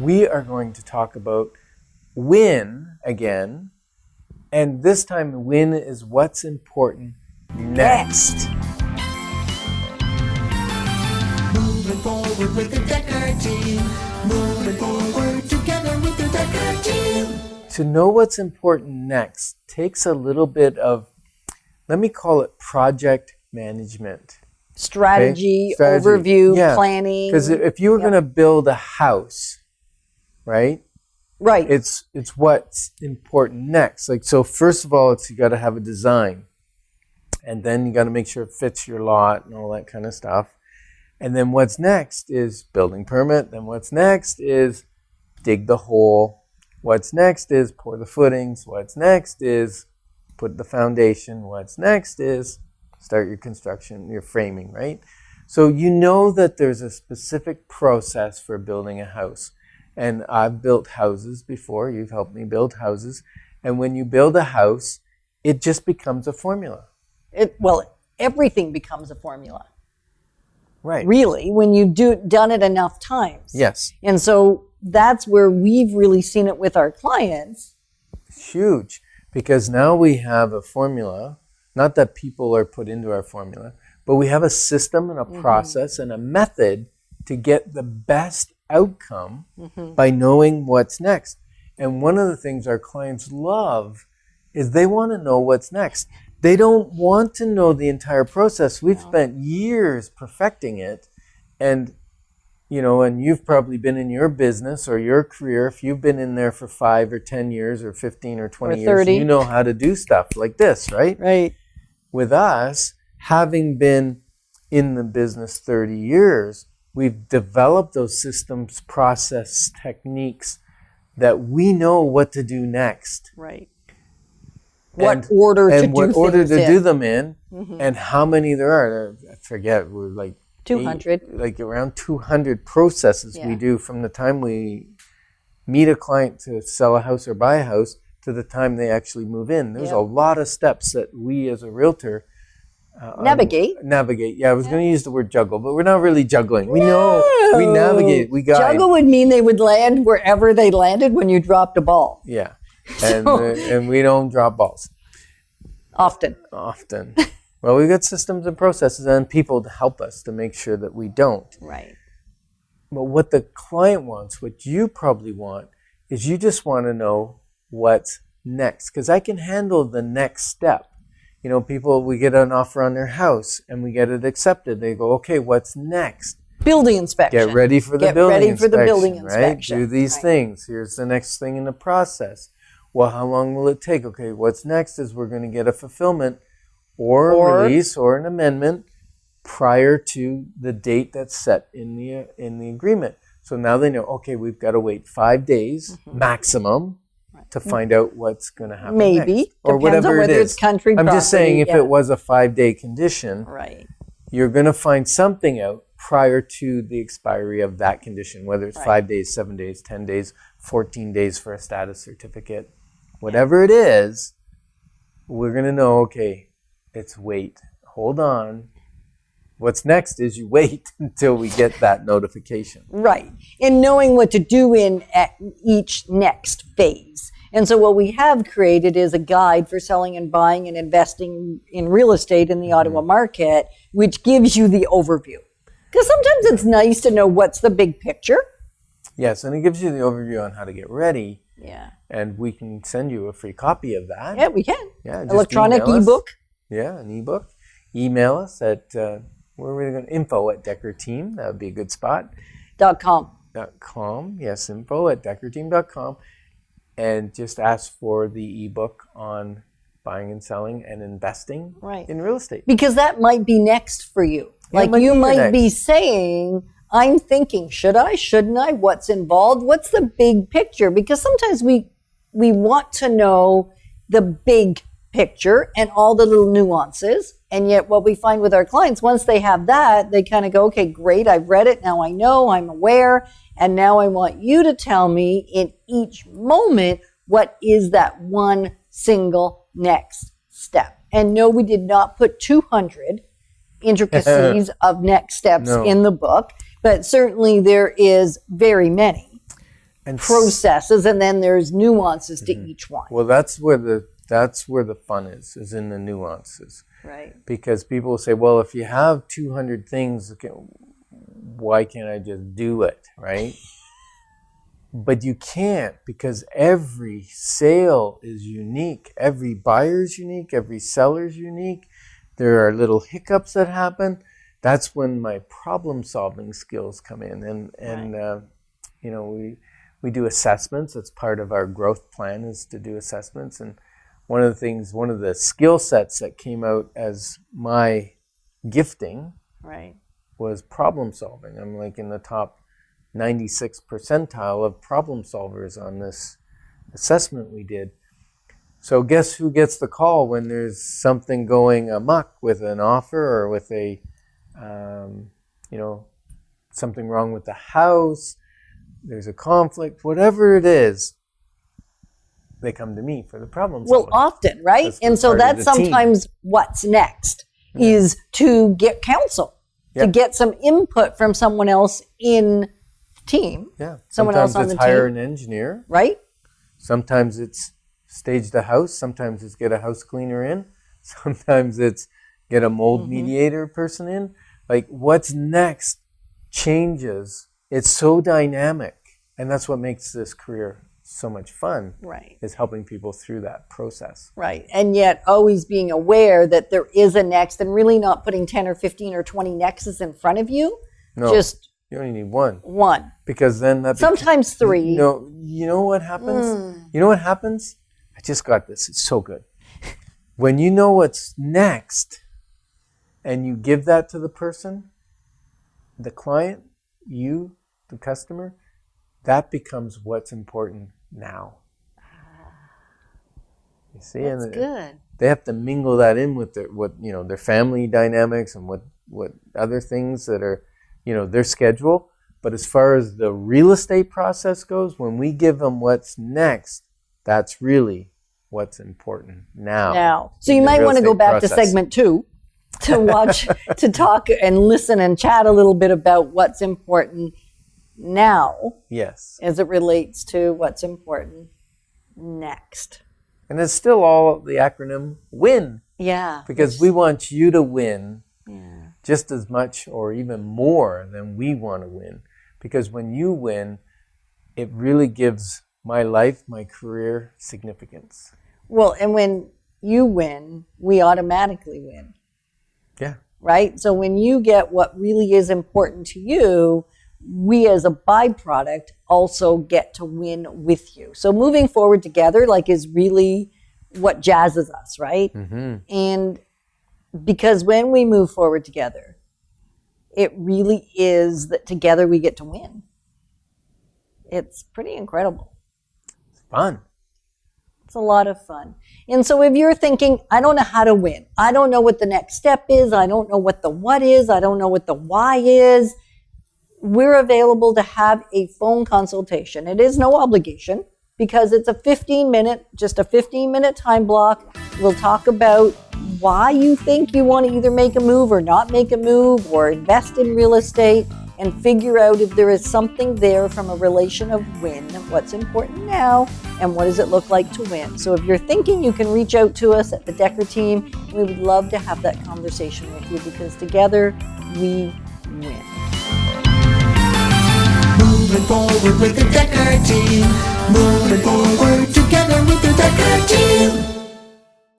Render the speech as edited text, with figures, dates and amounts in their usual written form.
we are going to talk about win again. And this time, win is what's important next. Moving forward with the Dekker Team. Moving forward together with the Dekker Team. To know what's important next takes a little bit of, let me call it project management. Strategy, overview, planning. Because if you were going to build a house, right? Right. It's what's important next. Like, so first of all, you got to have a design. And then you got to make sure it fits your lot and all that kind of stuff. And then what's next is building permit. Then what's next is dig the hole. What's next is pour the footings. What's next is put the foundation. What's next is start your construction, your framing, right? So you know that there's a specific process for building a house. And I've built houses before. You've helped me build houses. And when you build a house, it just becomes a formula. Everything becomes a formula. Right. Really, when you've done it enough times. Yes. And so that's where we've really seen it with our clients. Huge. Because now we have a formula, not that people are put into our formula, but we have a system and a process and a method to get the best outcome by knowing what's next. And one of the things our clients love is they want to know what's next. They don't want to know the entire process. We've spent years perfecting it. And, you know, and you've probably been in your business or your career, if you've been in there for 5 or 10 years or 15 or 20 years, you know how to do stuff like this, right? Right. With us, having been in the business 30 years, we've developed those systems, process, techniques that we know what to do next. Right. What order to do them in, and how many there are. I forget, we're like 200. Like around 200 processes we do from the time we meet a client to sell a house or buy a house to the time they actually move in. There's a lot of steps that we as a realtor navigate. Yeah, I was going to use the word juggle, but we're not really juggling. We know, we navigate, we guide. Juggle would mean they would land wherever they landed when you dropped a ball. Yeah. And we don't drop balls. Often. Well, we've got systems and processes and people to help us to make sure that we don't. Right. But what the client wants, what you probably want, is you just want to know what's next. Because I can handle the next step. You know, we get an offer on their house and we get it accepted. They go, okay, what's next? Building inspection. Get ready for the building inspection. Right? Do these things. Here's the next thing in the process. Well, how long will it take? Okay, what's next is we're going to get a fulfillment or a release or an amendment prior to the date that's set in the agreement. So now they know, okay, we've got to wait 5 days maximum to find out what's going to happen next. Or whatever it is. It's country I'm property, just saying if it was a 5-day condition, you're going to find something out prior to the expiry of that condition, whether it's 5 days, 7 days, 10 days, 14 days for a status certificate. Whatever it is, we're going to know, okay, it's wait. Hold on. What's next is you wait until we get that notification. Right. And knowing what to do at each next phase. And so what we have created is a guide for selling and buying and investing in real estate in the Ottawa market, which gives you the overview. Because sometimes it's nice to know what's the big picture. Yes, and it gives you the overview on how to get ready. Yeah. And we can send you a free copy of that. Yeah, we can. Yeah, electronic ebook. Yeah, an ebook. Email us at where are we going? info@DekkerTeam. That would be a good spot. .com. Yes, info@DekkerTeam.com. And just ask for the ebook on buying and selling and investing in real estate. Because that might be next for you. Like you might be saying, I'm thinking, should I, shouldn't I? What's involved? What's the big picture? Because sometimes we want to know the big picture and all the little nuances. And yet what we find with our clients, once they have that, they kind of go, okay, great, I've read it. Now I know, I'm aware. And now I want you to tell me in each moment, what is that one single next step? And no, we did not put 200 intricacies of next steps in the book, but certainly there is very many. processes, and then there's nuances to each one. Well, that's where the fun is in the nuances. Right. Because people say, well, if you have 200 things, why can't I just do it, right? But you can't, because every sale is unique. Every buyer is unique. Every seller is unique. There are little hiccups that happen. That's when my problem-solving skills come in. And we do assessments. It's part of our growth plan is to do assessments. And one of the skill sets that came out as my gifting was problem-solving. I'm like in the top 96th percentile of problem solvers on this assessment we did. So guess who gets the call when there's something going amok with an offer or with a, something wrong with the house, there's a conflict, whatever it is, they come to me for the problem solving. Well, often, right? And so that's sometimes what's next is to get counsel, to get some input from someone else in team. Yeah. Someone else on the team. Sometimes it's hire an engineer. Right. Sometimes it's stage the house. Sometimes it's get a house cleaner in. Sometimes it's get a mold mediator person in. Like what's next changes. It's so dynamic. And that's what makes this career so much fun. Right. Is helping people through that process. Right. And yet always being aware that there is a next and really not putting 10 or 15 or 20 nexts in front of you. No. You only need one. One. Because then that sometimes three. No, you know what happens? You know what happens? I just got this. It's so good. When you know what's next and you give that to the person, the client, you, the customer, that becomes what's important now. You see? That's good. They have to mingle that in with their family dynamics and what other things that are their schedule. But as far as the real estate process goes, when we give them what's next, that's really what's important now. So you might want to go back to segment 2 to watch, to talk and listen and chat a little bit about what's important now. Yes. As it relates to what's important next. And it's still all the acronym WIN. Yeah. Because we want you to win. Just as much or even more than we want to win. Because when you win, it really gives my life, my career, significance. Well, and when you win, we automatically win. Yeah. Right? So when you get what really is important to you, we as a byproduct also get to win with you. So moving forward together is really what jazzes us, right? And because when we move forward together, it really is that together we get to win. It's pretty incredible. It's fun. It's a lot of fun. And so if you're thinking, I don't know how to win. I don't know what the next step is. I don't know what the what is. I don't know what the why is. We're available to have a phone consultation. It is no obligation because it's a 15-minute time block. We'll talk about why you think you want to either make a move or not make a move or invest in real estate and figure out if there is something there from a relation of win, what's important now, and what does it look like to win. So if you're thinking, you can reach out to us at the Dekker Team. We would love to have that conversation with you because together we win. Moving forward with the Dekker Team. Moving forward